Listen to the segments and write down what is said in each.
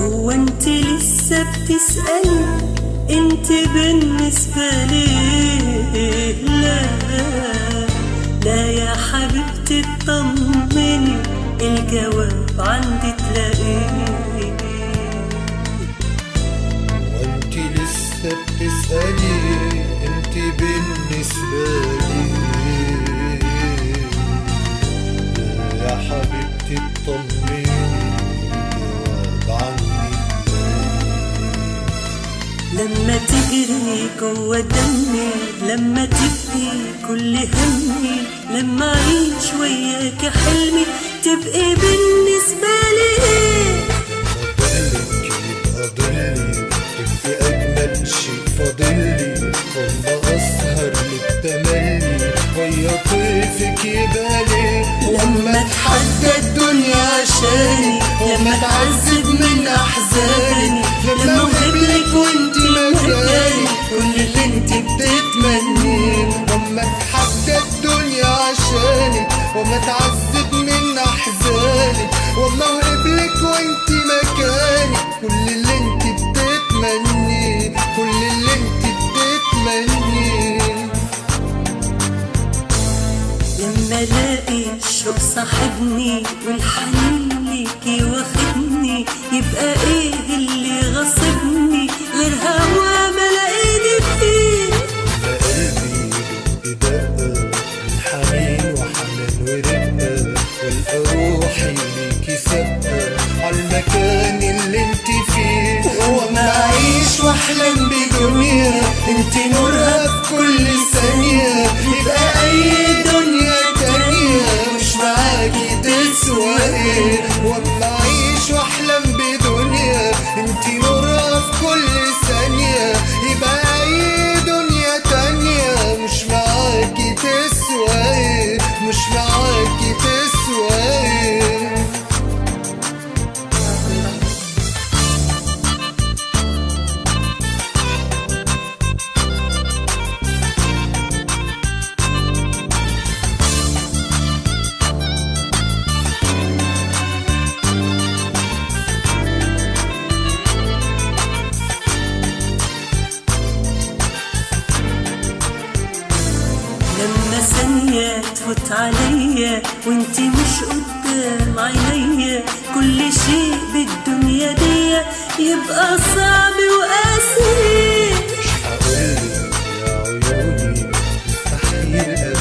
هو انت لسه بتسألي انت بالنسبة لي؟ لا لا يا حبيبتي اطمني، الجواب عندي تلاقيه. وانت لسه بتسألي انت بالنسبة لي؟ لا يا حبيبتي اطمني، الجواب عندي تلاقيه. لما تجري جوا دمي، لما تبقي كل همي، لما اعيش وياك حلمي تبقي بالنسبة لي. ضلك يبقى ضلي، تبقي أجمل شيء فاضلي، والله أسهر للتملي ويا طيفك يبقى لي. لما اتحدى الدنيا عشاني، لما اتعذب من احزاني، لما اوهبلك وانت مكاني كل اللي انت بتتمنيه. لما اتحدى الدنيا عشانك، وما اتعذب من احزانك، وما اوهبلك وانت مكاني كل اللي انت بتتمنيه، كل اللي انت بتتمنيه. لما الاقي الشوق صاحبني والحنين ليكي واخدني، يبقى ايه اللي غصبني غير هوا ما لاقيني فيه؟ قلبي بدق من حنين وحنان ورقة، والقى روحي ليكي سابقة عالمكان اللي انت فيه. وما اعيش واحلم بدنيا انت نورها في كل ثانية، يبقى اي دنيا تانية مش معاكي تسوى ايه. وما اعيش واحلم بدنيا انت نورها في كل ثانية، يبقى اي دنيا تانية مش معاكي تسوى ايه، مش معاكي تسوى ايه. لما ثانية تفوت عليا وانتي مش قدام عينيا، كل شيء بالدنيا دي يبقى صعب وقاسي. مش هقولك يا عيوني مستحيل ابدا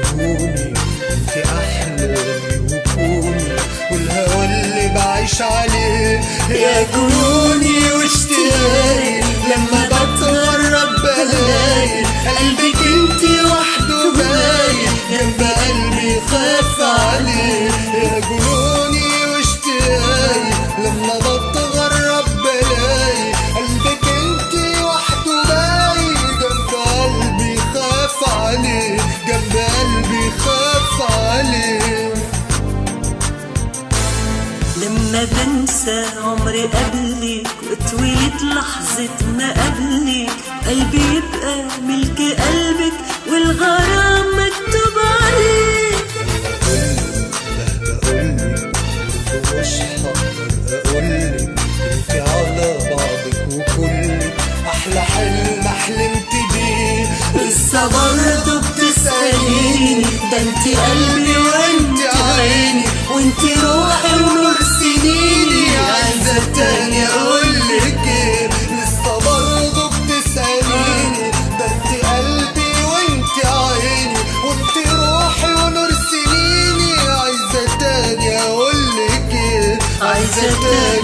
تهوني، انت احلامي وكوني والهوى اللي بعيش عليه. يا جنوني واشتياقي لما بتغرب بلاقي قلبك انت وحده باين جنب قلبي خاف عليه. يا جنوني واشتياقي لما بتغرب بلاقي قلبك انت وحده باين جنب قلبي خاف عليه، جنب قلبي خاف عليه. لما بنسى عمري قبلك واتولد لحظة ما قبلك، قلبي يبقى ملك قلبك والغرام مكتوب عليه. مهما اقولك برضه مش هقدر اقولك انت على بعضك وكلك احلى حلم حلمت بيه. لسه برضه بتسأليني، ده انت قلبي وانت عيني وانت روحي ونور سنيني، عايزة تاني اقولك ايه؟ لسه برضه بتسأليني، ده انت قلبي وانت عيني وانت روحي ونور سنيني. عايزة تاني اقولك ايه؟ عايزة تاني